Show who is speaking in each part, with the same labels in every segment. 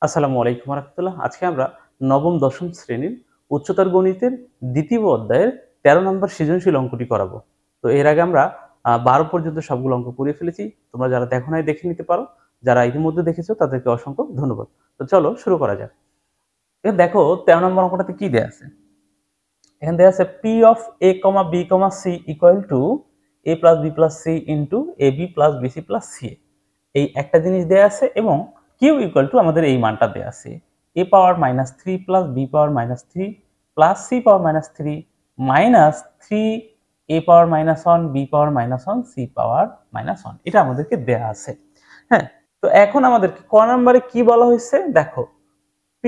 Speaker 1: আসসালামু আলাইকুম রহমতুল্লাহ। আজকে আমরা নবম দশম শ্রেণীর উচ্চতর গণিতের দ্বিতীয় অধ্যায়ের ১৩ নম্বর সৃজনশীল অঙ্কটি করাবো। তো এর আগে আমরা ১২ পর্যন্ত সবগুলো অঙ্ক করে ফেলেছি। তোমরা যারা দেখো নাই দেখে নিতে পারো। যারা ইতিমধ্যে দেখেছো তাদেরকে অসংখ্য ধন্যবাদ। তো চলো শুরু করা যাক। এখানে দেখো ১৩ নম্বর অঙ্কটাতে কি দেয়া আছে? এখানে দেয়া আছে P of A, B, C equal to A plus B plus C into AB plus BC plus CA। এই একটা জিনিস দেয়া আছে এবং Q equal to আমাদের এই মানটা দেয়া আছে A power minus 3 plus B power minus 3 plus C power minus 3 minus 3 A power minus 1 B power minus 1 C power minus 1। এটা আমাদেরকে দেয়া আছে। হ্যাঁ, তো এখন আমাদেরকে ক নম্বরে কি বলা হয়েছে দেখো, P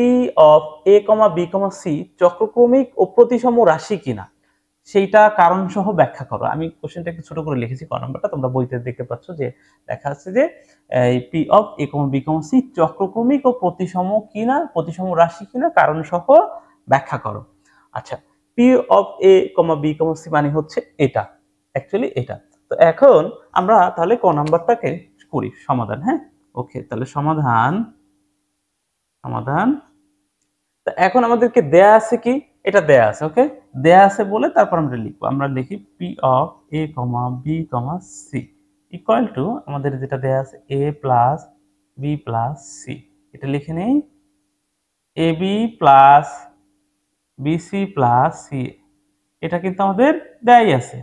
Speaker 1: of A, B, C চক্রক্রমিক ও প্রতিসম রাশি কিনা সেইটা কারণ সহ ব্যাখ্যা করো। আমি কোশ্চেনটা একটু ছোট করে লিখেছি, ক নম্বরটা তোমরা বইতে দেখতে পাচ্ছ যে লেখা আছে যে এই P of A, B, C চক্রক্রমিক ও প্রতিসম কিনা, প্রতিসম রাশি কিনা কারণ সহ ব্যাখ্যা করো। আচ্ছা, P of A, B, C মানে হচ্ছে এটা, অ্যাকচুয়ালি এটা। তো এখন আমরা তাহলে ক নাম্বারটাকে করি সমাধান। হ্যাঁ, ওকে, তাহলে সমাধান তো এখন আমাদেরকে দেয়া আছে কি, এটা দেয়া আছে। ওকে, দেয়া আছে বলে তারপর আমরা লিখবো। আমরা লিখি P of A, B, C equal to আমাদের যেটা দেয়া আছে A plus B plus C। এটা লিখে নেই AB plus BC plus C। এটা কিন্তু আমাদের দেয়াই আছে,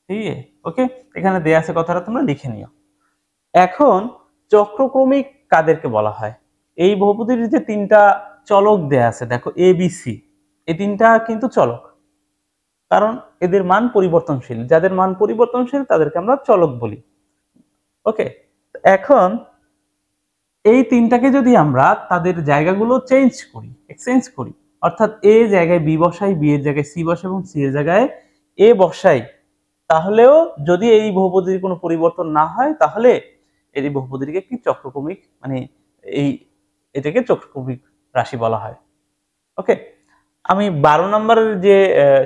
Speaker 1: ঠিক আছে? ওকে, এখানে দেয়া আছে কথাটা তোমরা লিখে নিও। এখন চক্রক্রমিক কাদেরকে বলা হয়? এই বহুপদীর যে তিনটা চলক দেয়া আছে দেখো এ বি সি, এই তিনটা কিন্তু চলক, কারণ এদের মান পরিবর্তনশীল। যাদের মান পরিবর্তনশীল তাদেরকে আমরা চলক বলি। ওকে, এখন এই তিনটাকে যদি আমরা তাদের জায়গাগুলো এক্সচেঞ্জ করি, অর্থাৎ এ জায়গায় বি বসাই, বি এর জায়গায় সি বসাই এবং সি এর জায়গায় এ বসাই, তাহলেও যদি এই বহুপদীর কোনো পরিবর্তন না হয় তাহলে এই বহুপদীকে কি চক্রক্রমিক, মানে এটাকে চক্রক্রমিক রাশি বলা হয়। ওকে, আমি ১২ নম্বরের যে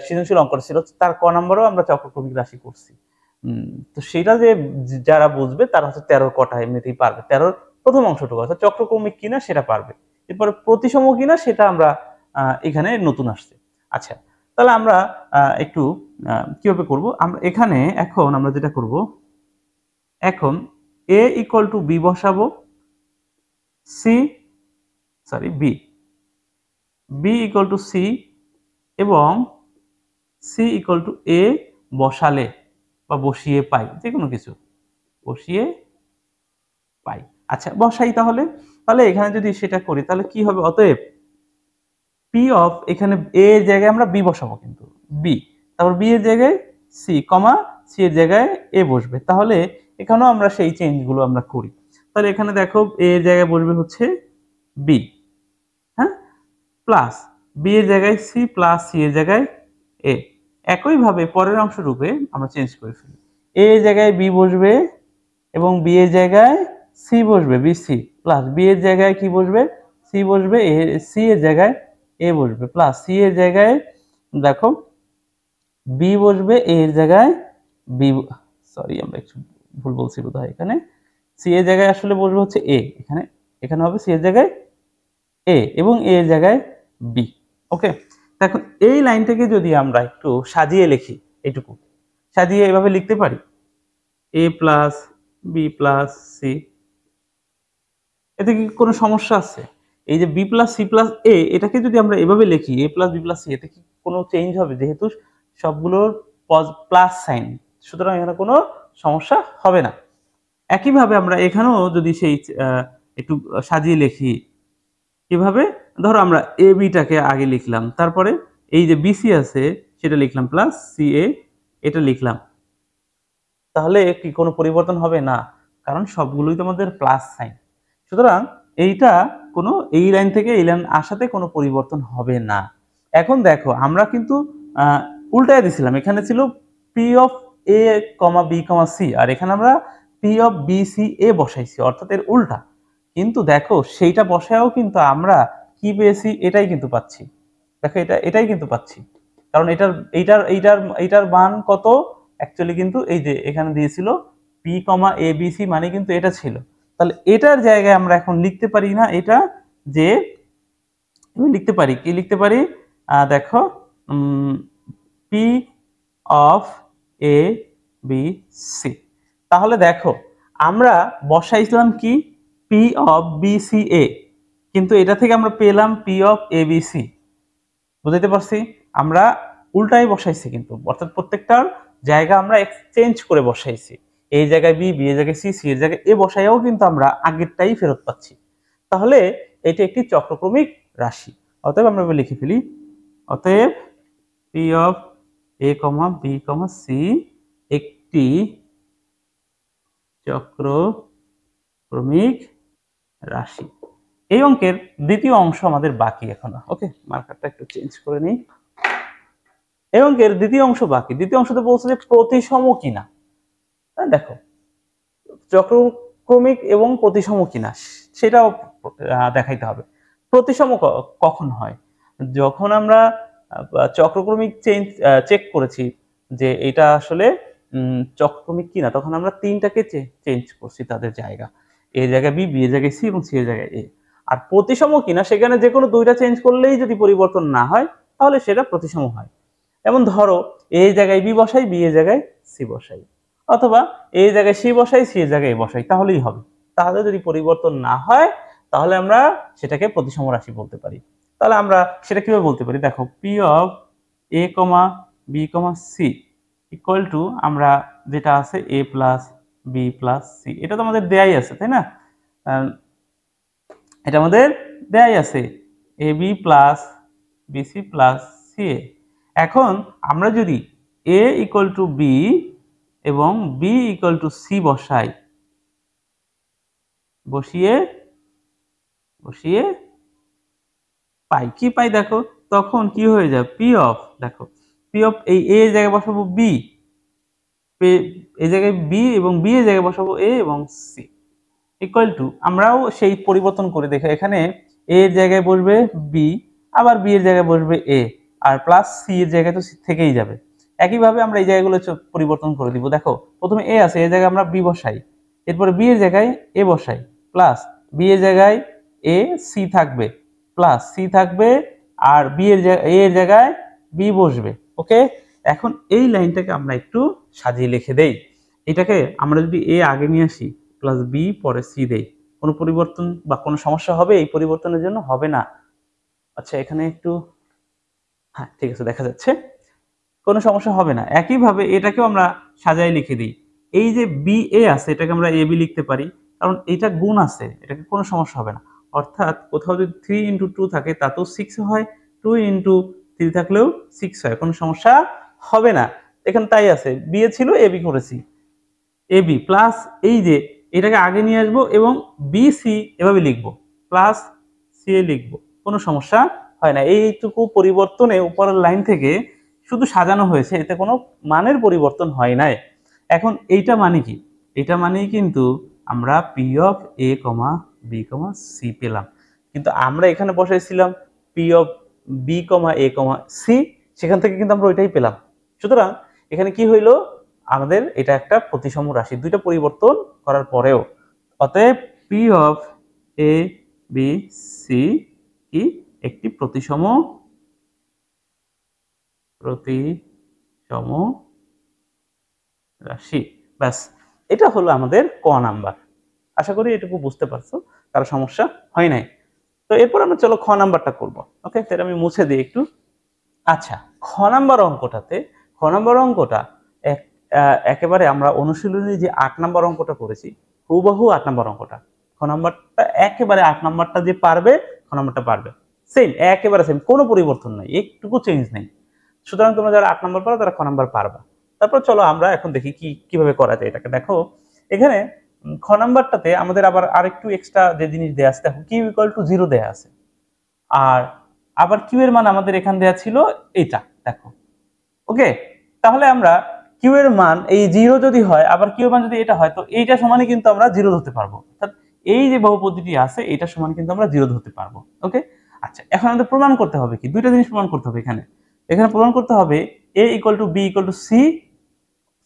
Speaker 1: সৃজনশীল অঙ্কটা ছিল তার ক নম্বরেও আমরা চক্রক্রমিক রাশি করছি। তো সেটা যে যারা বুঝবে তারা হচ্ছে ১৩ কটা এমনিতেই পারবে। ১৩ প্রথম অংশটুকু অর্থাৎ চক্রক্রমিক কিনা সেটা পারবে। এরপরে প্রতিসম কিনা সেটা আমরা এখানে নতুন আসছে। আচ্ছা, তাহলে আমরা একটু কিভাবে করব, আমরা এখানে এখন আমরা যেটা করব, এখন A ইকুয়াল টু বি বসাবো, বি ইকুয়াল টু সি এবং সি ইকুয়াল টু এ বসালে বা বসিয়ে পাই, যে কোনো কিছু বসিয়ে পাই। আচ্ছা, বসাই তাহলে এখানে যদি সেটা করি তাহলে কি হবে, অতএব পি অফ, এখানে এ এর জায়গায় আমরা বি বসাবো, কিন্তু বি, তারপর বি এর জায়গায় সি কমা সি এর জায়গায় এ বসবে। তাহলে এখানেও আমরা সেই চেঞ্জগুলো আমরা করি। তাহলে এখানে দেখো এ এর জায়গায় বসবে হচ্ছে বি, হ্যাঁ, প্লাস বি এর জায়গায় সি প্লাস সি এর জায়গায় এ। একইভাবে পরের অংশ রূপে আমরা চেঞ্জ করে ফেলি, এ এর জায়গায় বি বসবে এবং বি এর জায়গায় সি বসবে, বি সি, প্লাস বি এর জায়গায় কি বসবে, সি বসবে, এ সি এর জায়গায় এ বসবে, প্লাস সি এর জায়গায় দেখো বি বসবে, এ এর জায়গায় বি, সরি আমরা একটু ভুল বলছি বোধহয়, এখানে সি এর জায়গায় আসলে বসবে হচ্ছে এ, এখানে হবে সি এর জায়গায় এ এবং এ এর জায়গায় বি। ওকে, দেখো এই লাইনটাকে যদি আমরা একটু সাজিয়ে লিখি, এইটুকু সাজিয়ে এভাবে লিখতে পারি A plus B plus C. এতে কি কোনো সমস্যা আছে? এই যে বি প্লাস সি প্লাস এ, এটাকে যদি আমরা এভাবে লিখি এ প্লাস বি প্লাস সি, এতে কি কোনো চেঞ্জ হবে? যেহেতু সবগুলোর প্লাস সাইন, সুতরাং এখানে কোনো সমস্যা হবে না। একইভাবে আমরা এখানেও যদি সেই একটু সাজিয়ে লিখি, কিভাবে, ধরো আমরা এ বিটাকে আগে লিখলাম, তারপরে এই যে বিসি আছে সেটা লিখলাম, প্লাস সি এ এটা লিখলাম, তাহলে কি কোনো পরিবর্তন হবে না? কারণ সবগুলোই তো আমাদের প্লাস সাইন, সুতরাং এইটা কোনো এই লাইন থেকে এই লাইন আসাতে কোনো পরিবর্তন হবে না। এখন দেখো আমরা কিন্তু উল্টায় দিছিলাম, এখানে ছিল P of A B C, আর এখানে আমরা P of B C A বসাইছি, অর্থাৎ এর উল্টা। কিন্তু দেখো সেইটা বসায়ও কিন্তু আমরা কি পেয়েছি, এটাই কিন্তু পাচ্ছি। দেখো এটাই কিন্তু পাচ্ছি, কারণ এইটার মান কত, অ্যাকচুয়ালি কিন্তু এই যে এখানে দিয়েছিল পি কমা এ বি সি, মানে কিন্তু এটা ছিল। তাহলে এটার জায়গায় আমরা এখন লিখতে পারি না এটা যে আমি লিখতে পারি, কি লিখতে পারি, দেখো P of A B C. তাহলে দেখো আমরা বসাইছিলাম কি P of B C A, কিন্তু এটা থেকে আমরা পেলাম P of A B C. বুঝতে পারছি? আমরা উল্টাই বসাইছি, কিন্তু অর্থাৎ প্রত্যেকটার জায়গা আমরা এক্সচেঞ্জ করে বসাইছি। এই জায়গায় বি, বি এর জায়গায় সি, সি এর জায়গায় এ বসাইও কিন্তু আমরা আগেরটাই ফেরত পাচ্ছি। তাহলে এটি একটি চক্রক্রমিক রাশি। অতএব আমরা লিখে ফেলি, অতএব P of A comma B comma C একটি চক্রক্রমিক রাশি। এই অঙ্কের দ্বিতীয় অংশ আমাদের বাকি এখনো। ওকে, মার্কারটা একটু চেঞ্জ করে নিই। এই অঙ্কের দ্বিতীয় অংশ বাকি। দ্বিতীয় অংশতে বলছে যে প্রতিসম কিনা। দেখো চক্রক্রমিক এবং প্রতিসম কিনা সেটাও দেখাইতে হবে। প্রতিসম কখন হয়? যখন আমরা চক্রক্রমিক চেক করেছি যে এটা আসলে চক্রক্রমিক কিনা, তখন আমরা তিনটাকে চেঞ্জ করছি তাদের জায়গা, এ জায়গায় বি, বি এর জায়গায় সি এবং সি এর জায়গায় এ। আর প্রতিসম কিনা সেখানে যে কোনো দুইটা চেঞ্জ করলেই যদি পরিবর্তন না হয় তাহলে সেটা প্রতিসম হয়। যেমন ধরো এ জায়গায় বি বসাই, বি এর জায়গায় সি বসাই, অথবা এ জায়গায় সি বসাই, সি এর জায়গায় এ বসাই, তাহলেই হবে। তাহলে যদি পরিবর্তন না হয় তাহলে আমরা সেটাকে প্রতিসম রাশি বলতে পারি। তাহলে আমরা সেটা কিভাবে বলতে পারি? দেখো P of A comma B comma C equal to আমরা যেটা আছে A plus B plus C, এটা তো আমাদের দেয়াই আছে, তাই না? এটা আমাদের দেয়াই আছে A B plus BC plus C A. এখন আমরা যদি এ ইকুয়াল টু বি এবং বি ইকুয়াল টু সি বসাই, বসিয়ে পাই, কি পাই দেখো, তখন কি হয়ে যায়, পি অফ, দেখো পি অফ এই এ জায়গায় বসাবো বি, এই জায়গায় বি এবং বি এর জায়গায় বসাবো এ এবং সি, ইকুয়াল টু আমরাও সেই পরিবর্তন করে দেখো, এখানে এ এর জায়গায় বসবে বি, আবার বি এর জায়গায় বসবে এ, আর প্লাস সি এর জায়গায় তো থেকেই যাবে। একইভাবে আমরা এই জায়গাগুলো পরিবর্তন করে দিব। দেখো প্রথমে এ আছে, এর জায়গায় আমরা বি বসাই, এরপরে বি এর জায়গায় এ বসাই, প্লাস বি এর জায়গায় এ সি থাকবে, প্লাস সি থাকবে, আর বি এর জায়গায় এ এর জায়গায় বি বসবে। ওকে, এখন এই লাইনটাকে আমরা একটু সাজিয়ে লিখে দেই। এটাকে আমরা যদি এ আগে নিয়ে আসি, প্লাস বি পরে সি দেই, কোনো পরিবর্তন বা কোনো সমস্যা হবে এই পরিবর্তনের জন্য? হবে না। আচ্ছা এখানে একটু, হ্যাঁ ঠিক আছে, দেখা যাচ্ছে কোনো সমস্যা হবে না। একইভাবে এটাকেও আমরা সাজাই লিখে দিই। এই যে বি এ আছে এটাকে আমরা এ বি লিখতে পারি, কারণ এটা গুণ আছে, এটাকে কোনো সমস্যা হবে না। অর্থাৎ কোথাও যদি 3 ইন্টু 2 থাকে তাতেও 6 হয়, 2 ইন্টু 3 থাকলেও 6 হয়, কোনো সমস্যা হবে না। এখানে তাই আছে, বি এ ছিল এ বি করেছি, এ বি প্লাস এই যে এটাকে আগে নিয়ে আসবো এবং বি সি এভাবে লিখবো, প্লাস সি এ লিখবো, কোনো সমস্যা হয় না। এইটুকু পরিবর্তনে উপরের লাইন থেকে শুধু সাজানো হয়েছে, এতে কোনো মানের পরিবর্তন হয় নাই। এখন এইটা মানে কি? এটা মানেই কিন্তু আমরা P of A comma B comma C পেলাম, কিন্তু আমরা এখানে বসাইছিলাম P of B comma A comma C, সেখান থেকে কিন্তু আমরা ওইটাই পেলাম। সুতরাং এখানে কি হইলো, আমাদের এটা একটা প্রতিসম রাশি দুইটা পরিবর্তন করার পরেও। অতএব P of A B C কি একটি প্রতিসম রাশি। ব্যাস, এটা হলো আমাদের ক নাম্বার। আশা করি এটুকু বুঝতে পারছো, কারো সমস্যা হয় নাই। তো এরপর আমরা চলো খ নাম্বারটা করব। ওকে, সেটা আমি মুছে দিই একটু। আচ্ছা, খ নাম্বার অঙ্কটা একেবারে আমরা অনুশীলনী যে 8 নাম্বার অঙ্কটা করেছি, হুবহু 8 নাম্বার অঙ্কটা। খ নাম্বারটা একেবারে 8 নাম্বারটা যে পারবে, খ নাম্বারটা পারবে, সেম, একেবারে সেম, কোনো পরিবর্তন নাই, একটুকু চেঞ্জ নেই। সুতরাং তোমরা যারা 8 নাম্বার পারো তারা খ নাম্বার পারবা। তারপর চলো আমরা এখন দেখি কিভাবে করা যায় এটাকে। দেখো এখানে খ নাম্বারটাতে আমাদের আবার আরেকটু এক্সট্রা যে জিনিস দেয়া আছে, দেখো কিউ ইকুয়াল টু 0 দেয়া আছে, আর আবার কিউ এর মান আমাদের এখান দেয়া ছিল এইটা, দেখো। ওকে, তাহলে আমরা কিউ এর মান এই 0 যদি হয়, আবার কিউ এর মান যদি এটা হয়, তো এইটা সমানই কিন্তু আমরা 0 ধরতে পারবো। অর্থাৎ এই যে বহুপদীটি আছে এটা সমান কিন্তু আমরা 0 ধরতে পারবো। ওকে, আচ্ছা এখন আমাদের প্রমাণ করতে হবে কি, দুইটা জিনিস প্রমাণ করতে হবে এখানে প্রমাণ করতে হবে a equal to B equal to C,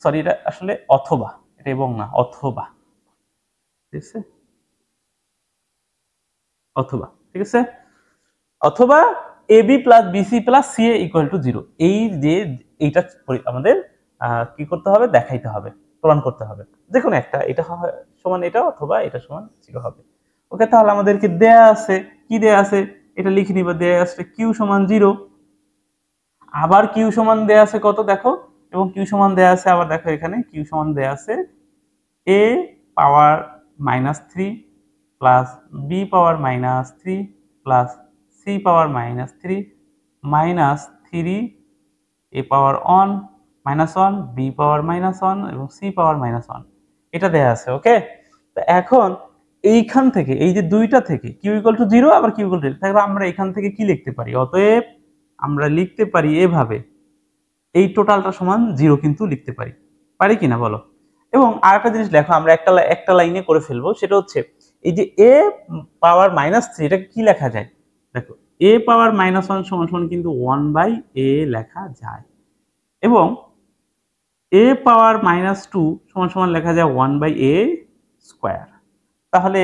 Speaker 1: sorry এটা আসলে অথবা, এটা এবং না, অথবা, ঠিক আছে, অথবা ঠিক আছে, অথবা AB plus BC plus CA equal to 0। এই যে এইটা আমাদের কি করতে হবে, দেখাইতে হবে, প্রমাণ করতে হবে, যে কোনো একটা, এটা সমান এটা অথবা এটা সমান 0 হবে। ওকে, তাহলে আমাদেরকে দেয়া আছে, কি দেয়া আছে এটা লিখে নিবা। দেয়া আছে Q সমান 0, আবার Q সমান দেয়া আছে কত দেখো, এবং Q সমান দেয়া আছে আবার দেখো এখানে Q সমান দেয়া আছে A power -3 plus B power -3 plus C power -3 minus 3 A power -1 B পাওয়ার -1 এবং C পাওয়ার -1, এটা দেয়া আছে। ওকে, তো এখন এইখান থেকে এই যে দুইটা থেকে Q ইকুয়াল টু 0 আবার Q ইকুয়াল টু 0, তাহলে আমরা এখান থেকে কি লিখতে পারি, অতএব আমরা লিখতে পারি এভাবে, এই টোটালটা সমান 0 কিন্তু লিখতে পারি, পারি কিনা বলো। এবং আরেকটা জিনিস দেখো, আমরা একটা লাইনে করে ফেলবো, সেটা হচ্ছে এই যে A পাওয়ার -3 এটা কি লেখা যায়, দেখো A পাওয়ার -1 সমান সমান কিন্তু 1/a লেখা যায়, এবং A পাওয়ার -2 সমান সমান লেখা যায় 1/a স্কয়ার। তাহলে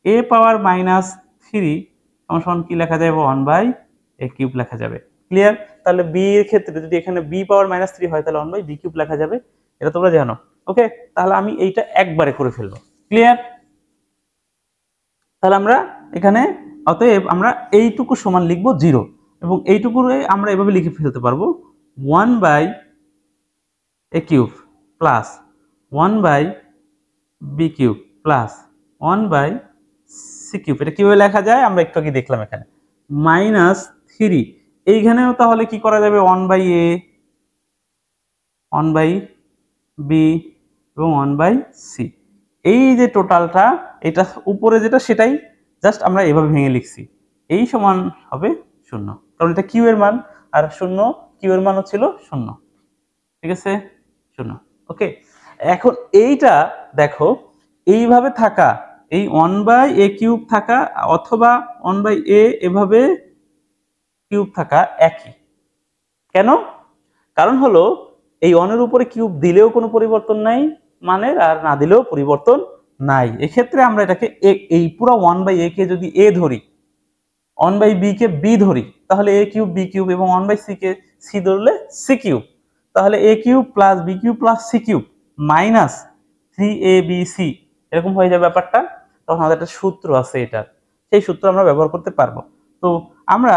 Speaker 1: A পাওয়ার -3 সমান সমান কি লেখা যাবে, 1/a কিউব লেখা যাবে। ক্লিয়ার? তাহলে B এর ক্ষেত্রে যদি এখানে B পাওয়ার -3 হয় তাহলে 1/b কিউব লেখা যাবে, এটা তোমরা জানো। ওকে, তাহলে আমি এইটা একবারে করে ফেলবো। ক্লিয়ার? তাহলে আমরা এখানে অতএব আমরা এইটুকু সমান লিখবো 0, এবং এইটুকু আমরা এভাবে লিখে ফেলতে পারবো 1/a cube plus 1/b cube plus 1/c cube. এটা কিভাবে লেখা যায় আমরা একটু আগে দেখলাম, এখানে -3, এইখানেও তাহলে কি করা যাবে, 1/a 1/b এবং 1/c। এই যে টোটালটা, এটা উপরে যেটা সেটাই জাস্ট আমরা এভাবে ভেঙে লিখছি, এই সমান হবে 0, কারণ এটা কিউ এর মান, আর 0 কিউ এর মান ছিল 0। ঠিক আছে, 0। ওকে, এখন এইটা দেখো, এইভাবে থাকা, এই 1/a কিউব থাকা অথবা 1/a এভাবে কিউব থাকা একই। কেন? কারণ হলো এই 1 এর উপরে কিউব দিলেও কোনো পরিবর্তন নাই মানের, আর না দিলেও পরিবর্তন নাই। এক্ষেত্রে আমরা এটাকে এই পুরো 1/a কে যদি a ধরি, 1/b কে b ধরি, তাহলে a কিউব b কিউব, এবং 1/c কে c ধরলে c কিউব, তাহলে a cube plus b cube plus c cube minus 3abc, এরকম হয়ে যাবে ব্যাপারটা। তখন আমাদের একটা সূত্র আছে এটার, সেই সূত্র আমরা ব্যবহার করতে পারবো। তো আমরা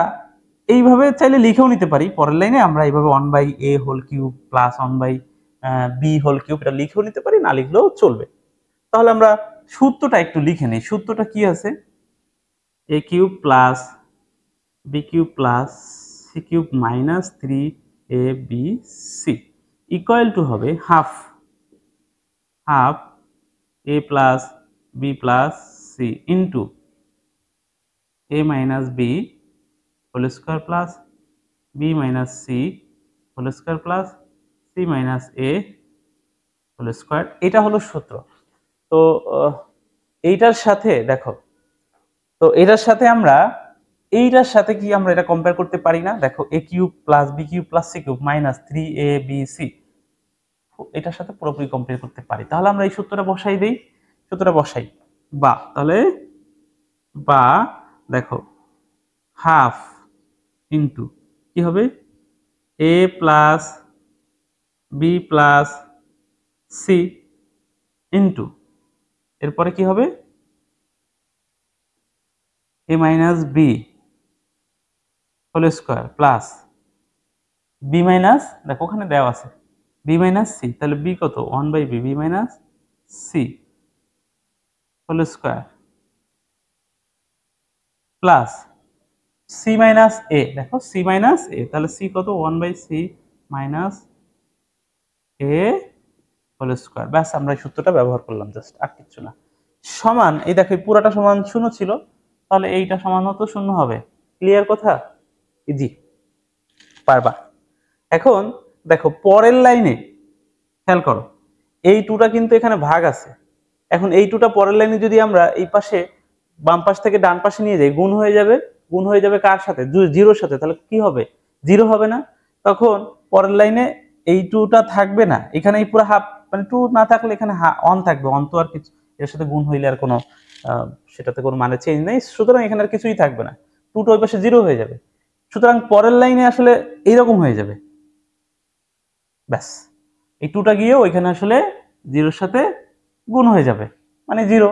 Speaker 1: এইভাবে চাইলে লিখেও নিতে পারি, পরের লাইনে আমরা এইভাবে 1/a whole cube plus 1/b whole cube এটা লিখেও নিতে পারি, না লিখলেও চলবে। তাহলে আমরা সূত্রটা একটু লিখে নিই। সূত্রটা কি আছে, a cube plus b cube plus c cube minus 3abc equal to হবে half a plus b plus c into a minus b whole square plus b minus c whole square plus c minus a whole square. এটা হলো সূত্র। তো এইটার সাথে দেখো, তো এটার সাথে আমরা এইটার সাথে কি আমরা এটা কম্পেয়ার করতে পারি না? দেখো a cube plus b cube plus c cube minus 3abc, এটার সাথে পুরোপুরি কম্পেয়ার করতে পারি। তাহলে আমরা এই সূত্রটা বসাই দেই, সূত্রটা বসাই, বা তাহলে বা দেখো হাফ ইন্টু কি হবে, a plus b plus c into এরপরে কি হবে, a minus b whole square plus b minus, দেখো ওখানে দেওয়া আছে b মাইনাস c, তাহলে b কত, 1/b, b minus c whole square plus c minus a, দেখো c মাইনাস a, তাহলে c কত, 1/c minus a whole square. ব্যাস, আমরা এই সূত্রটা ব্যবহার করলাম জাস্ট, আর কিছু না। সমান, এই দেখো পুরোটা সমান 0 ছিল, তাহলে এইটা সমান তো 0 হবে। ক্লিয়ার কথা? ইজি, পারবা। এখন দেখো পরের লাইনে খেয়াল করো, এই টুটা কিন্তু এখানে ভাগ আছে। এখন এই টুটা পরের লাইনে যদি আমরা এই পাশে বাম পাশ থেকে ডান পাশে নিয়ে যাই, গুণ হয়ে যাবে। গুণ হয়ে যাবে কার সাথে, জিরোর সাথে, তাহলে কি হবে, 0 হবে না? তখন পরের লাইনে এই টুটা থাকবে না, এখানে এই পুরো হাফ, মানে 2 না থাকলে এখানে 1 থাকবে। 1 তো আর কিছু এর সাথে গুণ হইলে আর কোনো সেটাতে কোনো মানে চেঞ্জ নেই, সুতরাং এখানে আর কিছুই থাকবে না, 2টা ওই পাশে 0 হয়ে যাবে। সুতরাং পরের লাইনে আসলে এইরকম হয়ে যাবে, ব্যাস এই 2টা গিয়ে ওইখানে আসলে 0-র সাথে গুণ হয়ে যাবে, মানে 0,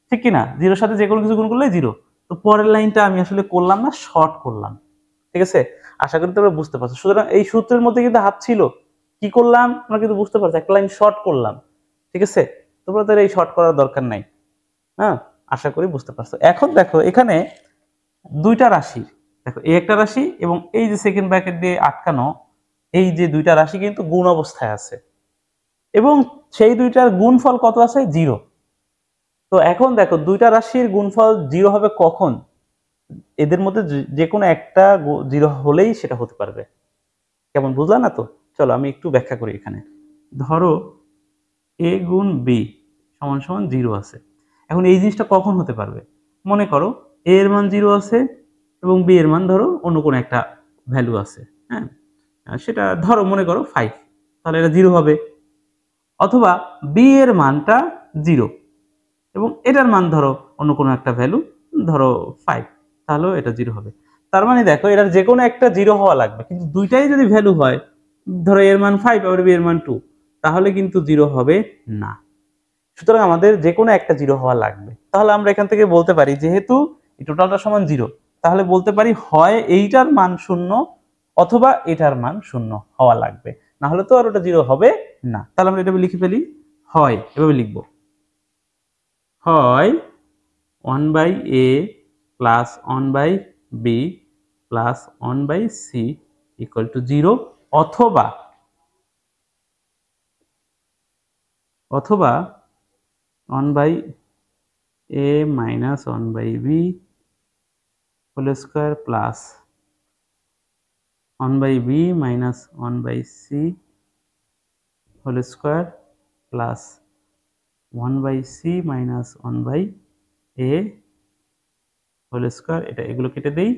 Speaker 1: ঠিক কি না? 0-র সাথে যে কোনো কিছু গুণ করলে 0। তো পরের লাইনটা আমি আসলে করলাম না, শর্ট করলাম, ঠিক আছে? আশা করি তোমরা বুঝতে পারছো। সুতরাং এই সূত্রের মধ্যে কিন্তু হাত ছিল, কি করলাম তোমরা কিন্তু বুঝতে পারছো, একটা লাইন শর্ট করলাম, ঠিক আছে? তোমাদের এই শর্ট করার দরকার নাই, হ্যাঁ, আশা করি বুঝতে পারছো। এখন দেখো এখানে দুইটা রাশি, দেখো এই একটা রাশি এবং এই যে সেকেন্ড ব্র্যাকেট দিয়ে আটকানো এই যে দুইটা রাশি কিন্তু গুণ অবস্থায় আছে এবং সেই দুইটার গুণফল কত আছে? 0। তো এখন দেখো দুইটা রাশির গুণফল 0 হবে কখন? এদের মধ্যে যে কোনো একটা 0 হলেই সেটা হতে পারবে। কেমন, বুঝলা না? তো চলো আমি একটু ব্যাখ্যা করি। এখানে ধরো a গুণ b সমান সমান 0 আছে। এখন এই জিনিসটা কখন হতে পারবে? মনে করো a এর মান 0 আছে এবং b এর মান ধরো অন্য কোনো একটা ভ্যালু আছে, হ্যাঁ, সেটা ধরো মনে করো 5, তাহলে এটা 0 হবে। অথবা b এর মানটা 0 এবং এটার মান ধরো অন্য কোনো একটা ভ্যালু, ধরো 5, তাহলেও এটা 0 হবে। তার মানে দেখো এটার যে কোনো একটা 0 হওয়া লাগবে, কিন্তু দুইটাই যদি ভ্যালু হয়, ধরো এর মান 5 আর b এর মান 2, তাহলে কিন্তু 0 হবে না। সুতরাং আমাদের যে কোনো একটা 0 হওয়া লাগবে। তাহলে আমরা এখান থেকে বলতে পারি যেহেতু এই টোটালটা সমান 0, তাহলে বলতে পারি হয় এইটার মান 0 অথবা এটার মান 0 হওয়া লাগবে, না হলে তো আর ওটা 0 হবে না। তাহলে আমরা এটা লিখে ফেলি, হয় এভাবে লিখবো, হয় 1/a plus 1/b plus 1/c equal to 0, অথবা অথবা 1/a minus 1/b whole square plus 1/b minus 1/c whole square plus 1/c minus 1/a whole square. এটা এগুলো কেটে দেই,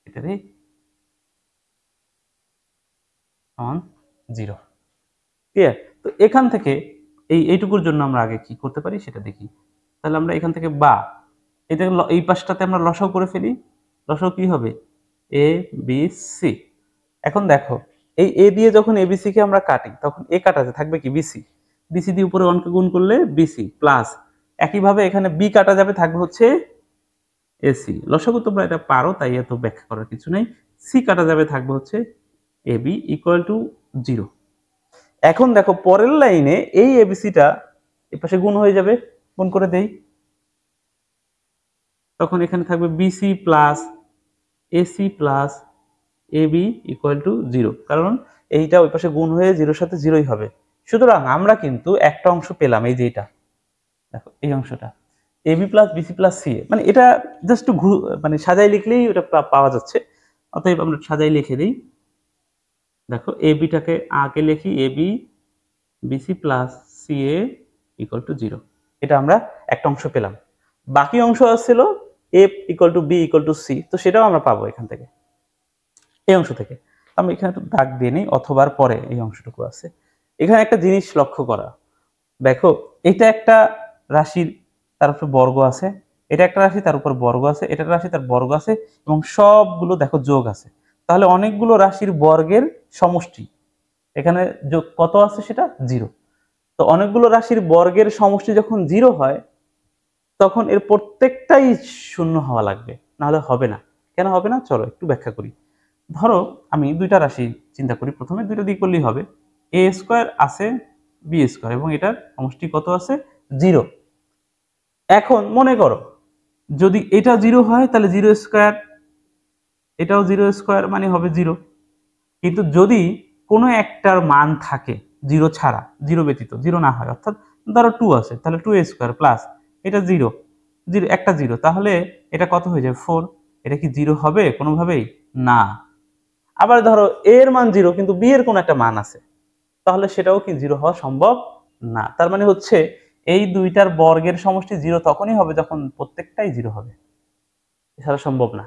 Speaker 1: কেটে দেই, সমান 0। ক্লিয়ার? তো এখান থেকে এইটুকুর জন্য আমরা আগে কি করতে পারি সেটা দেখি। তাহলে আমরা এখান থেকে বা এটা এই পাশটাতে আমরা লসাগু করে ফেলি। লসাগু কি হবে? এ বি সি। এখন দেখো এই এ দিয়ে যখন এবিসি কে আমরা কাটি তখন এ কাটাতে থাকবে কি? বিসি। বিসি দিয়ে উপরে 1 কে গুণ করলে বিসি প্লাস একইভাবে এখানে বি কাটা যাবে, থাকবে হচ্ছে এসি। লসাগু তোমরা এটা পারো তাই এত ব্যাখ্যা করার কিছু নাই। সি কাটা যাবে, থাকবে হচ্ছে এবি ইকুয়াল টু 0। এখন দেখো পরের লাইনে এই এবিসিটা এর পাশে গুণ হয়ে যাবে, গুণ করে দেই, তখন এখানে থাকবে BC plus AC plus AB equal to 0, কারণ এইটা ওই পাশে গুণ হয়ে 0-র সাথে 0ই হবে। সুতরাং আমরা কিন্তু একটা অংশ পেলাম, এই যে এটা দেখো এই অংশটা AB plus BC plus C, মানে এটা জাস্ট মানে সাজাই লিখলেই ওটা পাওয়া যাচ্ছে। অতএব আমরা সাজাই লিখে দিই, দেখো এবিটাকে আগে লিখি AB BC plus C A equal to 0, এটা আমরা একটা অংশ পেলাম। বাকি অংশ আসছিল এফ equal to B equal to C, তো সেটাও আমরা পাবো এখান থেকে, এই অংশ থেকে। আমি এখানে একটু দাগ দিয়ে নিই, অথবার পরে এই অংশটুকু আছে। এখানে একটা জিনিস লক্ষ্য করা, দেখো এটা একটা রাশির তার উপর বর্গ আছে, এটা একটা রাশি তার উপর বর্গ আছে, এটা রাশি তার বর্গ আছে এবং সবগুলো দেখো যোগ আছে। তাহলে অনেকগুলো রাশির বর্গের সমষ্টি, এখানে যোগ কত আছে? সেটা 0। তো অনেকগুলো রাশির বর্গের সমষ্টি যখন 0 হয় তখন এর প্রত্যেকটাই 0 হওয়া লাগবে, নাহলে হবে না। কেন হবে না চলো একটু ব্যাখ্যা করি। ধরো আমি দুইটা রাশি চিন্তা করি, প্রথমে দুইটা দিক করলেই হবে। এ স্কোয়ার আছে বি স্কোয়ার এবং এটার সমষ্টি কত আছে? 0। এখন মনে করো যদি এটা 0 হয় তাহলে 0 স্কোয়ার, এটাও 0 স্কোয়ার, মানে হবে 0। কিন্তু যদি কোনো একটার মান থাকে 0 ছাড়া, 0 ব্যতীত, 0 না হয়, অর্থাৎ ধরো 2 আছে, তাহলে 2 স্কোয়ার প্লাস এটা 0, 0 একটা 0, তাহলে এটা কত হয়ে যাবে? 4। এটা কি 0 হবে কোনোভাবেই? না। আবার ধরো a এর মান 0 কিন্তু b এর কোনো একটা মান আছে, তাহলে সেটাও কি 0 হওয়া সম্ভব? না। তার মানে হচ্ছে এই দুইটার বর্গের সমষ্টি 0 তখনই হবে যখন প্রত্যেকটাই 0 হবে, এছাড়া সম্ভব না।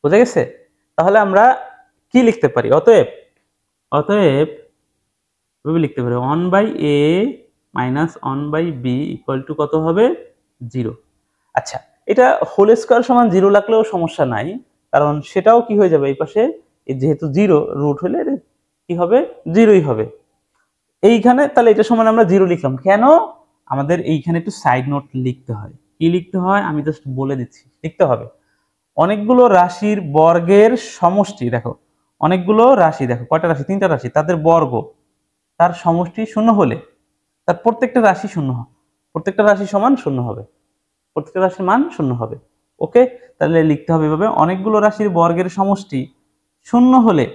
Speaker 1: বুঝা গেছে? তাহলে আমরা কি লিখতে পারি? অতএব অতএব লিখতে পারি 1/a minus 1/b equal to কত হবে 0। আচ্ছা, এটা হোল স্কয়ার সমান 0 লাগলেও সমস্যা নাই, কারণ সেটাও কি হয়ে যাবে এই পাশে, যেহেতু 0 রুট হলে কি হবে 0ই হবে। এইখানে তাহলে এটা সমান আমরা 0 লিখলাম কেন, আমাদের এইখানে একটু সাইড নোট লিখতে হয়। কি লিখতে হয় আমি জাস্ট বলে দিচ্ছি, লিখতে হবে অনেকগুলো রাশির বর্গের সমষ্টি। দেখো অনেকগুলো রাশি, দেখো কয়টা রাশি, 3টা রাশি, তাদের বর্গ তার সমষ্টি 0 হলে তার প্রত্যেকটা রাশি 0 হবে, প্রত্যেকটা রাশি সমান 0 হবে, প্রত্যেকটা রাশির মান 0 হবে। ওকে, তাহলে লিখতে হবে এভাবে, অনেকগুলো রাশির বর্গের সমষ্টি 0 হলে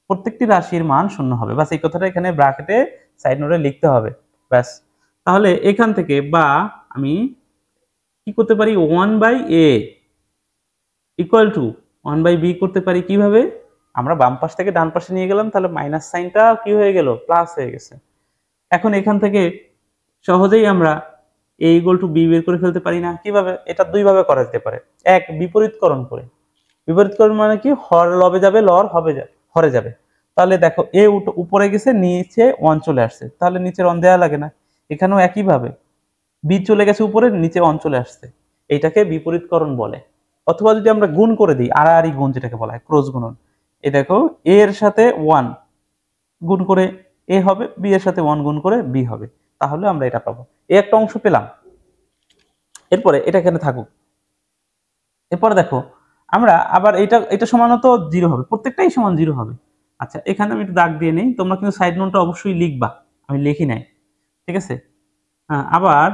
Speaker 1: প্রত্যেকটি রাশির মান 0 হবে। বাস এই কথাটা এখানে ব্র্যাকেটে সাইড নোটে লিখতে হবে, ব্যাস। তাহলে এখান থেকে বা আমি কি করতে পারি, 1/a ইকুয়াল টু 1/b করতে পারি কিভাবে, আমরা বাম পাশ থেকে ডান পাশে নিয়ে গেলাম, তাহলে মাইনাস সাইনটা কি হয়ে গেল, প্লাস হয়ে গেছে। এখন এখান থেকে সহজেই আমরা a ইকুয়াল টু b বের করে ফেলতে পারি না? কিভাবে? এটা দুই ভাবে করা যেতে পারে। এক, বিপরীতকরণ করে। বিপরীতকরণ মানে কি, হর লবে যাবে, লর হবে হরে যাবে। তাহলে দেখো a উপরে গেছে, নিচে 1 চলে আসছে, তাহলে নিচের 1 দেয়া লাগে না। এখানেও একই ভাবে b চলে গেছে উপরে, নিচে 1 চলে আসছে, এইটাকে বিপরীতকরণ বলে। অথবা যদি আমরা গুণ করে দিই, আড়াআড়ি গুণ যেটাকে বলা হয়, ক্রস গুণন। এই দেখো a এর সাথে 1 গুণ করে a হবে, b এর সাথে 1 গুণ করে b হবে, তাহলে আমরা এটা পাবো। এই একটা অংশ পেলাম, এরপরে এটা এখানে থাকুক। এরপরে দেখো আমরা আবার এটা সমানত 0 হবে, প্রত্যেকটাই সমান 0 হবে। আচ্ছা, এখানে আমি একটু দাগ দিয়ে নেই, তোমরা কিন্তু সাইড নোটটা অবশ্যই লিখবা, আমি লিখি নাই, ঠিক আছে। আবার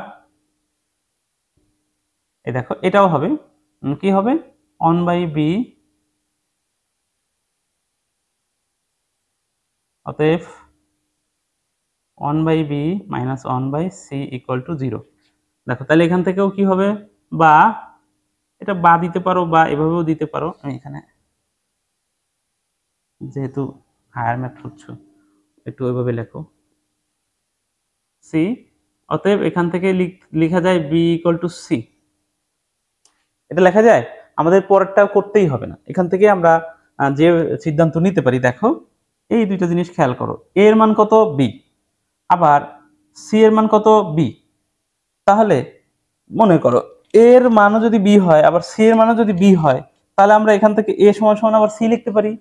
Speaker 1: এই দেখো এটাও হবে, কি হবে 1/b, অতএব 1/b minus 1/c equal to 0। দেখো তাহলে এখান থেকেও কি হবে, বা এটা বা দিতে পারো বা এভাবেও দিতে পারো, আমি এখানে যেহেতু হায়ার ম্যাথ হচ্ছে একটু ওইভাবে লেখো সি। অতএব এখান থেকে লেখা যায় b ইকুয়াল টু c, এটা লেখা যায়। আমাদের পরেরটা করতেই হবে না, এখান থেকে আমরা যে সিদ্ধান্ত নিতে পারি। দেখো এই দুইটা জিনিস খেয়াল করো, a এর মান কত b, আবার c এর মান কত b। তাহলে মনে করো a এর মানও যদি b হয়, আবার c এর মানও যদি b হয়, তাহলে আমরা এখান থেকে a সমান সমান আবার c লিখতে পারি।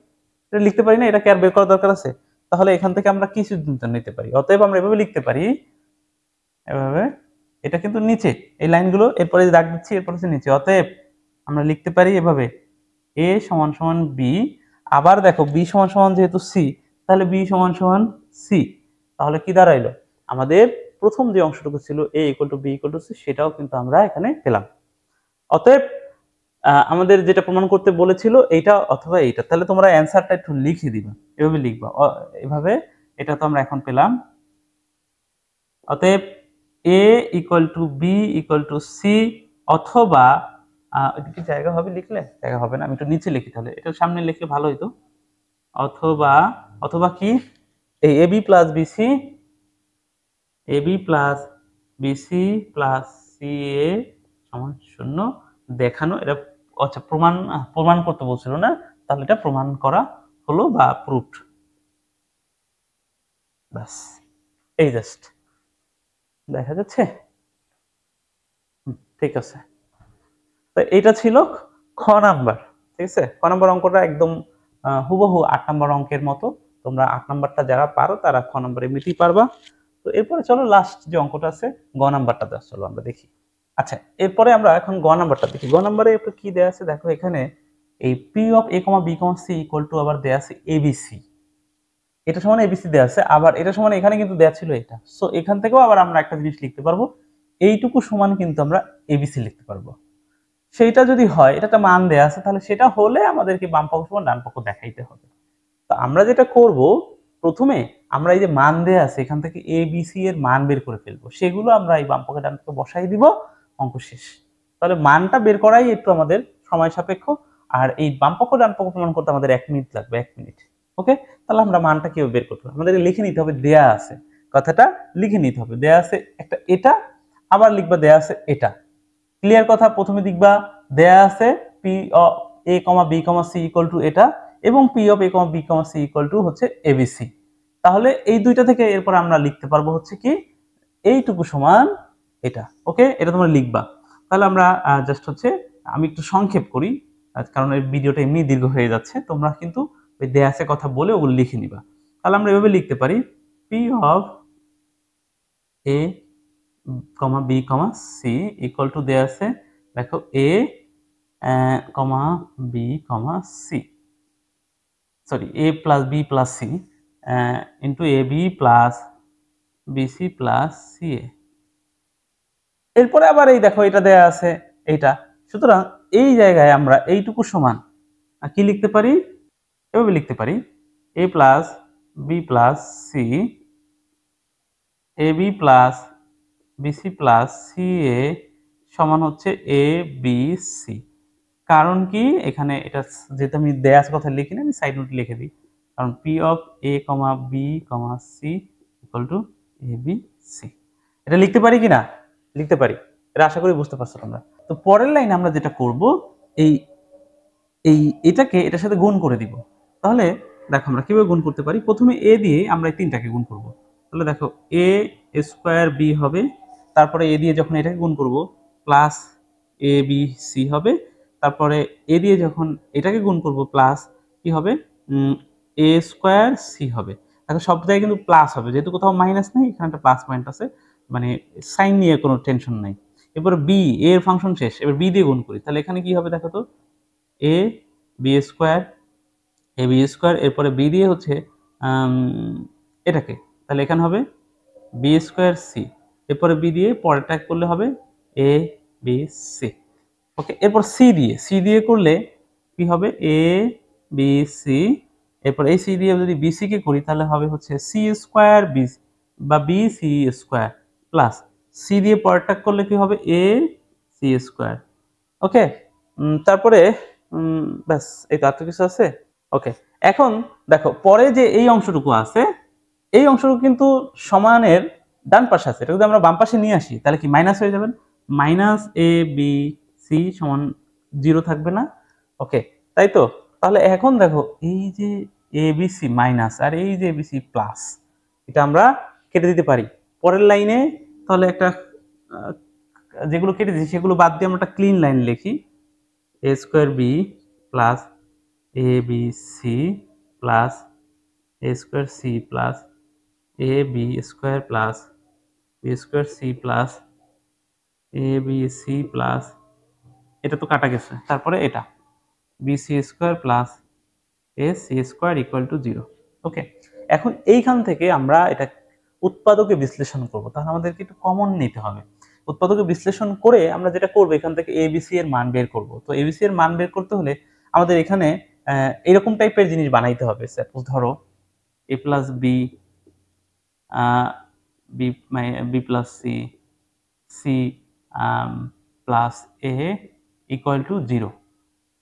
Speaker 1: এটা লিখতে পারি না, এটা কি আর বের করার দরকার আছে? তাহলে এখান থেকে আমরা কি সিদ্ধান্ত নিতে পারি? অতএব আমরা এভাবে লিখতে পারি, এভাবে, এটা কিন্তু নিচে এই লাইনগুলো, এরপরে দাগ দিচ্ছি, এরপরে হচ্ছে নিচে। অতএব আমরা লিখতে পারি এভাবে, a সমান সমান b, আবার দেখো b সমান সমান যেহেতু c, তাহলে b সমান সমান c। তাহলে কি দাঁড়াইলো, আমাদের প্রথম যে অংশটুকু ছিল a equal two b equal to c, সেটাও কিন্তু আমরা এখানে পেলাম। অতএব আমাদের যেটা প্রমাণ করতে বলেছিল এইটা অথবা এইটা, তাহলে তোমরা অ্যান্সারটা একটু লিখে দিবা, এভাবে লিখবা, এভাবে। এটা তো আমরা এখন পেলাম। অতএব a equal two b equal to c, অথবা এদিকে জায়গা হবে লিখলে, জায়গা হবে না, আমি একটু নিচে লিখি, তাহলে এটা সামনে লিখলে ভালো হইতো। অথবা অথবা কি, এই ab plus BC, ab plus BC plus ca সমান 0 দেখানো। এটা আচ্ছা, প্রমাণ করতে বলছিল না, তাহলে এটা প্রমাণ করা হলো বা প্রুফড। বাস, এই জাস্ট দেখা যাচ্ছে, ঠিক আছে। তো এটা ছিল খ নাম্বার, ঠিক আছে। খ নাম্বার অঙ্কটা একদম হুবহু 8 নাম্বার অঙ্কের মতো। তোমরা 8 নাম্বারটা যারা পারো তারা খ নাম্বার এমনিতেই পারবা। তো এরপরে চলো লাস্ট যে অঙ্কটা আছে গ নাম্বারটা চলো আমরা দেখি। আচ্ছা, এরপরে আমরা এখন গ নাম্বারটা দেখি। গ নাম্বারে কি দেয়া আছে দেখো, এখানে এই P of a, b, c equal to আবার দেয়া আছে এবিসি, এটা সমান এবিসি দেয়া আছে, আবার এটা সমান এখানে কিন্তু দেয়া ছিল এটা। সো এখান থেকেও আবার আমরা একটা জিনিস লিখতে পারবো, এইটুকু সমান কিন্তু আমরা এবিসি লিখতে পারবো। সেইটা যদি হয়, এটা একটা মান দেয়া আছে, তাহলে সেটা হলে আমাদেরকে বাম পক্ষ সমান ডান পক্ষ দেখাইতে হবে। তো আমরা যেটা করব, প্রথমে আমরা এই যে মান দেয়া আছে এখান থেকে এ বি সি এর মান বের করে ফেলবো, সেগুলো আমরা এই বাম পক্ষে ডান পক্ষে বসাই দিব, অঙ্ক শেষ। তাহলে মানটা বের করাই একটু আমাদের সময় সাপেক্ষ, আর এই বাম পক্ষ ডান পক্ষ প্রমাণ করতে আমাদের 1 মিনিট লাগবে, 1 মিনিট। ওকে, তাহলে আমরা মানটা কিভাবে বের করতে হবে, আমাদের লিখে নিতে হবে, দেয়া আছে কথাটা লিখে নিতে হবে, দেয়া আছে একটা এটা, আবার লিখবা দেয়া আছে এটা। ক্লিয়ার কথা, প্রথমে লিখবা দেয়া আছে P of a, b, c equal to এটা, এবং P of a, b, c equal to হচ্ছে এবিসি। তাহলে এই দুইটা থেকে এরপর আমরা লিখতে পারবো হচ্ছে কি এইটুকু সমান এটা। ওকে, এটা তোমরা লিখবা। তাহলে আমরা জাস্ট হচ্ছে আমি একটু সংক্ষেপ করি, কারণ এই ভিডিওটা এমনি দীর্ঘ হয়ে যাচ্ছে। তোমরা কিন্তু ওই দেয়া আছে কথা বলে ওগুলো লিখে নিবা। তাহলে আমরা এভাবে লিখতে পারি P of A comma B comma C equal to দেয়া আছে, দেখো A comma B comma C, sorry A plus B plus C into A B plus BC plus C A. এরপরে আবার এই দেখো এটা দেয়া আছে এইটা। সুতরাং এই জায়গায় আমরা এইটুকু সমান কি লিখতে পারি, এভাবে লিখতে পারি A plus B plus C A B plus BC plus C A সমান হচ্ছে এ বি সি। কারণ কি এখানে এটা যেহেতু আমি দেয়ার কথা লিখি না, আমি সাইড নোট লিখে দিই। কারণ P of A comma B comma C equal to A B C. এটা লিখতে পারি কি না? লিখতে পারি। এটা আশা করি বুঝতে পারছো তোমরা। তো পরের লাইনে আমরা যেটা করব, এই এই এটাকে এটার সাথে গুণ করে দিব। তাহলে দেখো আমরা কিভাবে গুণ করতে পারি। প্রথমে এ দিয়ে আমরা এই তিনটাকে গুণ করব। তাহলে দেখো এ স্কোয়ার বি হবে, তারপরে এ দিয়ে যখন এটাকে গুণ করব প্লাস এ বি সি হবে, তারপরে এ দিয়ে যখন এটাকে গুণ করব প্লাস কি হবে এ স্কোয়ার সি হবে। দেখো সব জায়গায় কিন্তু প্লাস হবে, যেহেতু কোথাও মাইনাস নেই, এখানে একটা প্লাস পয়েন্ট আছে, মানে সাইন নিয়ে কোনো টেনশন নাই। এরপর বি এর ফাংশন শেষ, এবার বি দিয়ে গুণ করি, তাহলে এখানে কি হবে দেখো তো এ বি স্কোয়ার এ বি স্কোয়ার, এরপরে বি দিয়ে হচ্ছে এটাকে, তাহলে এখানে হবে বি স্কোয়ার সি, এরপরে বি দিয়ে পরেরটা করলে হবে এ বি সি। ওকে, এরপর সি দিয়ে করলে কি হবে এ বি সি, এরপর এই সি দিয়ে যদি বিসি কে করি তাহলে হবে হচ্ছে সি স্কোয়ার বি বা B C square plus C দিয়ে পরেরটা করলে কি হবে এ সি স্কোয়ার। ওকে, তারপরে ব্যাস এই তো আর তো কিছু আছে। ওকে, এখন দেখো পরে যে এই অংশটুকু আছে, এই অংশটুকু কিন্তু সমানের ডান পাশে আছে, এটা যদি আমরা বাম পাশে নিয়ে আসি তাহলে কি মাইনাস হয়ে যাবেন, মাইনাস এ বি সি সমান 0 থাকবে না। ওকে, তাই তো। তাহলে এখন দেখো এই যে এ বি সি মাইনাস আর এই যে এ বি সি প্লাস, এটা আমরা কেটে দিতে পারি পরের লাইনে। তাহলে একটা যেগুলো কেটে দিচ্ছি সেগুলো বাদ দিয়ে আমরা একটা ক্লিন লাইন লিখি, A square B plus A B C plus A square C plus A B square plus B square C plus A B C plus, এটা তো কাটা গেছে, তারপরে এটা B C square plus A C square equal to 0। Okay, এখন এইখান থেকে আমরা এটা উৎপাদকে বিশ্লেষণ করব, তাহলে আমাদেরকে একটু কমন নিতে হবে। উৎপাদকে বিশ্লেষণ করে আমরা যেটা করবো এখান থেকে এবিসি এর মান বের করব। তো এবিসি এর মান বের করতে হলে আমাদের এখানে এরকম টাইপের জিনিস বানাইতে হবে। সাপোজ ধরো A plus B B B plus C C plus A equal to 0।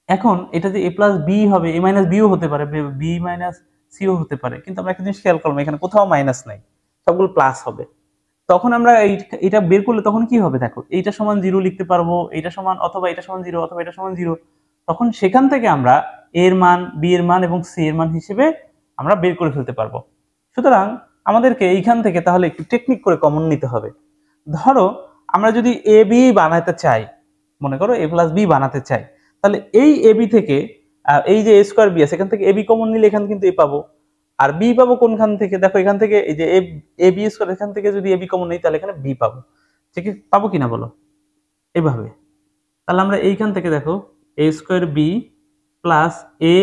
Speaker 1: এখন এটা যে এ প্লাস বি হবে, এ মাইনাস বিও হতে পারে, বি মাইনাস সিও হতে পারে, কিন্তু আমরা একটা জিনিস খেয়াল করবো এখানে কোথাও মাইনাস নাই, সবগুলো প্লাস হবে। তখন আমরা এটা বের করলে তখন কি হবে দেখো, এইটা সমান 0 লিখতে পারবো, এইটা সমান অথবা এটা সমান 0 অথবা এটা সমান 0। তখন সেখান থেকে আমরা এর মান, বি এর মান এবং সি এর মান হিসেবে আমরা বের করে ফেলতে পারবো। সুতরাং আমাদেরকে এইখান থেকে তাহলে একটু টেকনিক করে কমন নিতে হবে। ধরো আমরা যদি এ বি বানাতে চাই, মনে করো এ প্লাস বি বানাতে চাই, তাহলে এই এ বি থেকে এই যে এ স্কোয়ার বি আছে এখান থেকে এ বি কমন নিলে এখানে কিন্তু এ পাবো, আর বি পাবো কোনখান থেকে দেখো এখান থেকে এই যে এ বি স্কোয়ার, এখান থেকে যদি এ বি কমন নেই তাহলে এখানে বি পাবো। ঠিক আছে, পাবো কিনা বলো এইভাবে। তাহলে আমরা এইখান থেকে দেখো এ square B plus A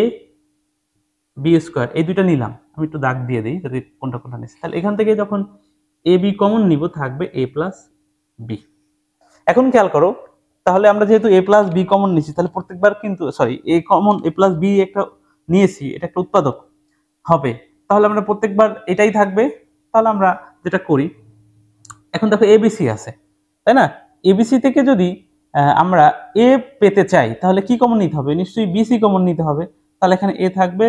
Speaker 1: B square এই দুইটা নিলাম, আমি একটু দাগ দিয়ে দিই যদি কোনটা কোনটা নিচ্ছি। তাহলে এখান থেকে যখন এ বি কমন নিব থাকবে এ প্লাস বি। এখন খেয়াল করো, তাহলে আমরা যেহেতু এ প্লাস বি কমন নিচ্ছি তাহলে প্রত্যেকবার কিন্তু sorry a common A plus B একটা নিয়েছি, এটা একটা উৎপাদক হবে, তাহলে আমরা প্রত্যেকবার এটাই থাকবে। তাহলে আমরা যেটা করি, এখন দেখো এবিসি আছে তাই না, এবিসি থেকে যদি আমরা এ পেতে চাই তাহলে কি কমন নিতে হবে, নিশ্চয়ই বিসি কমন নিতে হবে। তাহলে এখানে এ থাকবে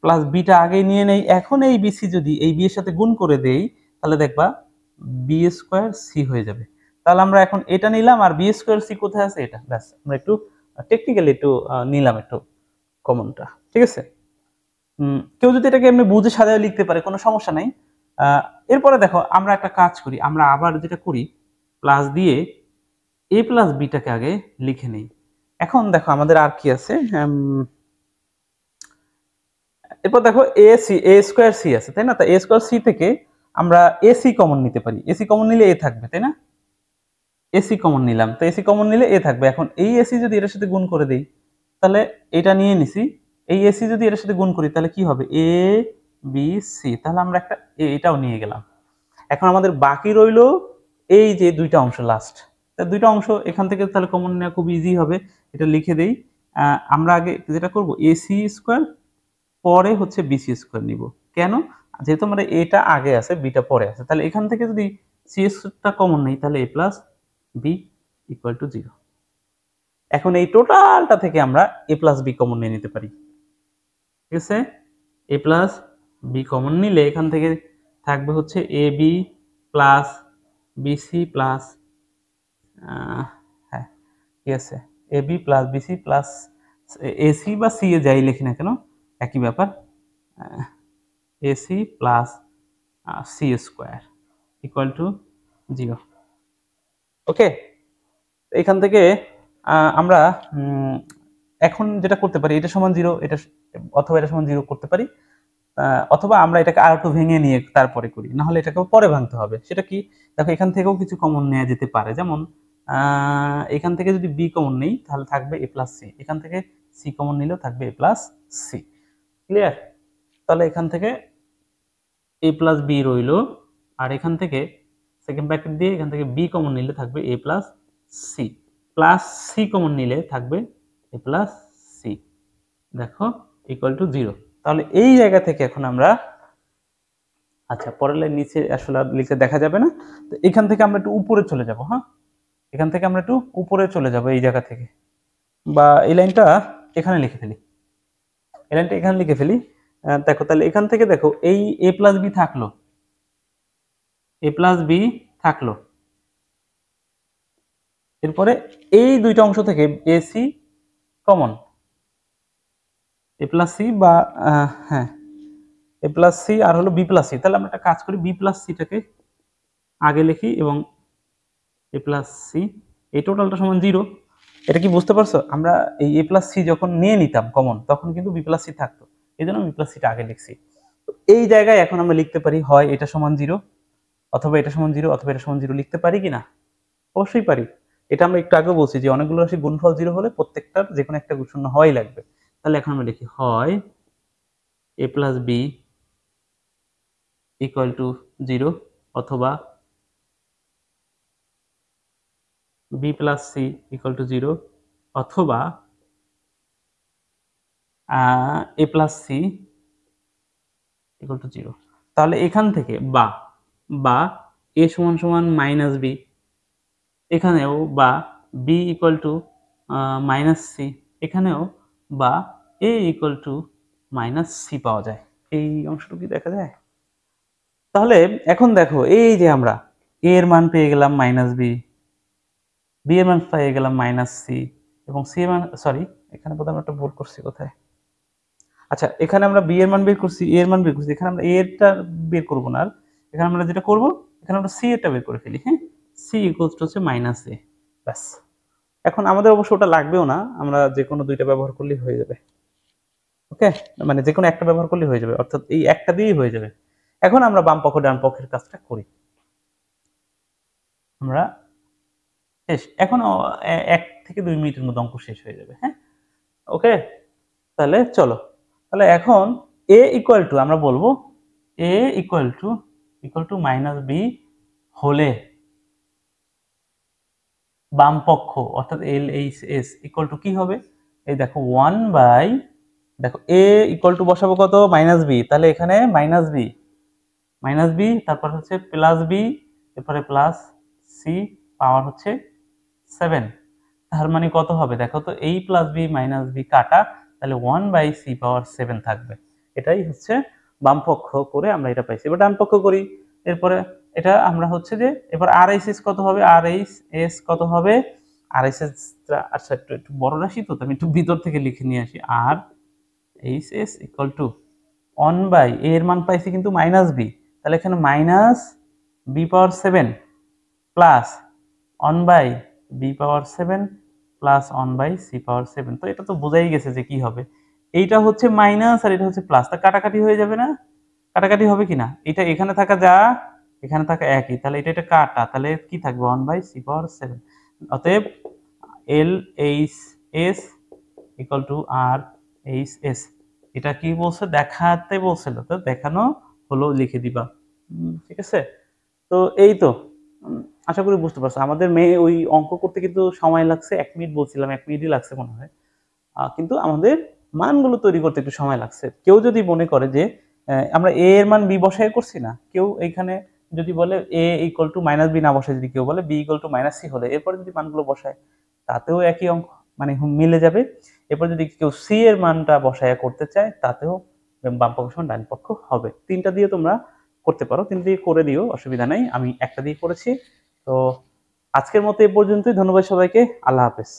Speaker 1: প্লাস বিটা আগে নিয়ে নেই, এখন এই বিসি যদি এই বি এর সাথে গুণ করে দেই তাহলে দেখবা বি স্কোয়ার সি হয়ে যাবে। তাহলে আমরা এখন এটা নিলাম আর বি স্কোয়ার সি কোথায় আছে এটা, ব্যাস আমরা একটু টেকনিক্যালি একটু নিলাম একটু কমনটা। ঠিক আছে, কেউ যদি এটাকে এমনি বুঝে সাজায় লিখতে পারে কোনো সমস্যা নাই, এরপরে দেখো আমরা একটা কাজ করি, আমরা আবার যেটা করি প্লাস দিয়ে এ প্লাস বিটাকে আগে লিখে নেই। এখন দেখো আমাদের আর কি আছে, এরপর দেখো এ স্কোয়ার সি আছে তাই না, তা এ স্কোয়ার সি থেকে আমরা এসি কমন নিতে পারি, এসি কমন নিলে এ থাকবে তাই না, এসি কমন নিলাম, তো এসি কমন নিলে এ থাকবে। এখন এই এসি যদি এটার সাথে গুণ করে দেই তাহলে এটা নিয়ে নিছি, এই এসি যদি এটার সাথে গুণ করি তাহলে কি হবে এ বি সি, তাহলে আমরা একটা এটাও নিয়ে গেলাম। এখন আমাদের বাকি রইলো এই যে দুইটা অংশ লাস্ট, দুইটা অংশ এখান থেকে তাহলে কমন নেওয়া খুব ইজি হবে, এটা লিখে দেই। আমরা আগে যেটা করব এসি স্কোয়ার পরে হচ্ছে বিসি স্কোয়ার নিব, কেন, যেহেতু আমরা এটা আগে আছে বিটা পরে আছে, তাহলে এখান থেকে যদি সি স্কোয়ারটা কমন নেই তাহলে এ প্লাস বি ইকুয়াল টু 0। এখন এই টোটালটা থেকে আমরা এ প্লাস বি কমন নিয়ে নিতে পারি, ঠিক আছে, এ প্লাস বি কমন নিলে এখান থেকে থাকবে হচ্ছে A B plus BC plus, হ্যাঁ ঠিক আছে, A B plus BC plus AC বা সি এ যাই লিখি না কেন একই ব্যাপার, AC plus C square equal to 0। Okay, এখান থেকে আমরা এখন যেটা করতে পারি এটা সমান 0, এটা অথবা এটা সমান 0 করতে পারি, অথবা আমরা এটাকে আর একটু ভেঙে নিয়ে তারপরে করি, না হলে এটাকে পরে ভাঙতে হবে। সেটা কি, দেখো এখান থেকেও কিছু কমন নেওয়া যেতে পারে, যেমন এখান থেকে যদি বি কমন নেই তাহলে থাকবে এ প্লাস সি, এখান থেকে সি কমন নিলেও থাকবে এ প্লাস সি, ক্লিয়ার। তাহলে এখান থেকে এ প্লাস বি রইল, আর এখান থেকে সেকেন্ড ব্র্যাকেট দিয়ে এখান থেকে বি কমন নিলে থাকবে A plus C, plus C common নিলে থাকবে এ প্লাস সি, দেখো ইকুয়াল টু 0। তাহলে এই জায়গা থেকে এখন আমরা, আচ্ছা পরের লাইন নিচে আসলে লিখে দেখা যাবে না, তো এখান থেকে আমরা একটু উপরে চলে যাব, হ্যাঁ এখান থেকে আমরা একটু উপরে চলে যাব এই জায়গা থেকে, বা এই লাইনটা এখানে লিখে ফেলি, এই লাইনটা এখানে লিখে ফেলি। দেখো তাহলে এখান থেকে দেখো এই এ প্লাস বি থাকলো, এ প্লাস বি থাকলো, এরপরে এই দুইটা অংশ থেকে এসি কমন, এ প্লাস সি বা হ্যাঁ এ প্লাস সি আর হলো বি প্লাস সি, তাহলে আমরা একটা কাজ করি বি প্লাস সিটাকে আগে লিখি এবং এ প্লাস সি, এই টোটালটা সমান 0। এটা কি বুঝতে পারছো, আমরা এই এ প্লাস সি যখন নিয়ে নিতাম কমন তখন কিন্তু বি প্লাস সি থাকতো, এই জন্য বি প্লাস সিটা আগে লিখছি। তো এই জায়গায় এখন আমরা লিখতে পারি হয় এটা সমান 0 অথবা এটা সমান 0 অথবা এটা সমান 0 লিখতে পারি কিনা, অবশ্যই পারি। এটা আমরা একটু আগে বলছি যে অনেকগুলো রাশি গুণফল 0 হলে প্রত্যেকটার যে কোনো একটা শূন্য হওয়াই লাগবে, তাহলে এখন আমরা লিখি হয় A plus B equal to 0 অথবা B plus C equal to 0 অথবা A plus C equal to 0। তাহলে এখান থেকে বা এ সমান সমান মাইনাস বি, এখানেও বা B equal to minus C, এখানেও বা A equal to minus C পাওয়া যায়, এই অংশটুকু কি দেখা যায়। তাহলে এখন দেখো এই যে আমরা এ এর মান পেয়ে গেলাম মাইনাস বি, বি এর মান পেয়ে গেলাম মাইনাস সি, এবং সি এর মান, সরি এখানে বোধহয় আমরা একটা ভুল করছি কোথায়, আচ্ছা এখানে আমরা বি এর মান বের করছি, এ এর মান বের করছি, এখানে আমরা এ এরটা বের করব না, আর এখানে আমরা যেটা করব এখানে আমরা সি এরটা বের করে ফেলি, হ্যাঁ সি ইকুয়ালস টু হচ্ছে মাইনাস এ, ব্যাস। এখন আমাদের অবশ্য ওটা লাগবেও না, আমরা যে কোনো দুইটা ব্যবহার করলেই হয়ে যাবে, ওকে, মানে যে কোনো একটা ব্যবহার করলেই হয়ে যাবে, অর্থাৎ এই একটা দিয়েই হয়ে যাবে। এখন আমরা বাম পক্ষ ডান পক্ষের কাজটা করি, আমরা শেষ, এখনো 1 থেকে 2 মিনিটের মধ্যে অঙ্ক শেষ হয়ে যাবে, হ্যাঁ ওকে। তাহলে চলো, তাহলে এখন এ ইকুয়াল টু আমরা বলবো এ ইকুয়াল টু মাইনাস বি হলে বাম পক্ষ অর্থাৎ L H S equal two কি হবে, এই দেখো 1 বাই, দেখো এ ইকুয়াল টু বসাবো কত মাইনাস বি, তাহলে এখানে মাইনাস বি তারপর হচ্ছে প্লাস বি, এরপরে প্লাস সি পাওয়ার হচ্ছে 7, তার মানে কত হবে দেখো তো, এই প্লাস বি মাইনাস বি কাটা, তাহলে 1 বাই সি পাওয়ার 7 থাকবে, এটাই হচ্ছে বাম পক্ষ করে আমরা এটা পাইছি। এবার ডান পক্ষ করি, এরপরে এটা আমরা হচ্ছে যে এবার আর এইচ এস কত হবে, আর এইচ এস কত হবে, আর এইচ এস, আচ্ছা একটু বড় রাশি তো আমি একটু ভিতর থেকে লিখে নিয়ে আসি, R H S equal to 1 by এর মান পাইছি কিন্তু মাইনাস বি, তাহলে এখানে minus b power 7 plus 1/b⁻7 plus 1/c⁻7। তো এটা তো বোঝাই গেছে যে কি হবে, এইটা হচ্ছে মাইনাস আর এটা হচ্ছে প্লাস, তা কাটাকাটি হয়ে যাবে না? কাটাকাটি হবে কিনা? এটা এখানে থাকা যা এখানে থাকা একই, তাহলে এটা এটা কাটা, তাহলে কি থাকবে 1/c⁻7। অতএব LHS ইকুয়াল টু RHS। এটা কি বলছে? দেখাতে বলছিল, তো দেখানো হলো, লিখে দিবা। ঠিক আছে, তো এই তো আশা করি বুঝতে পারছো। আমাদের মেয়ে ওই অঙ্ক করতে কিন্তু সময় লাগছে 1 মিনিট, বলছিলাম 1 মিনিটই লাগছে মনে হয়, কিন্তু আমাদের মানগুলো তৈরি করতে একটু সময় লাগছে। কেউ যদি মনে করে যে আমরা এ এর মান বি বসায় করছি না, কেউ এইখানে যদি বলে A equal to minus B না বসায়, যদি কেউ বলে B equal to minus C হলে এরপরে যদি মানগুলো বসায় তাতেও একই অঙ্ক মানে মিলে যাবে। এরপর যদি কেউ সি এর মানটা বসায় করতে চায় তাতেও বাম পক্ষ সমান ডান পক্ষ হবে। তিনটা দিয়ে তোমরা করতে পারো, তিনটা দিয়ে করে দিও, অসুবিধা নেই। আমি একটা দিয়ে করেছি। তো আজকের মতো এ পর্যন্তই। ধন্যবাদ সবাইকে। আল্লাহ হাফেজ।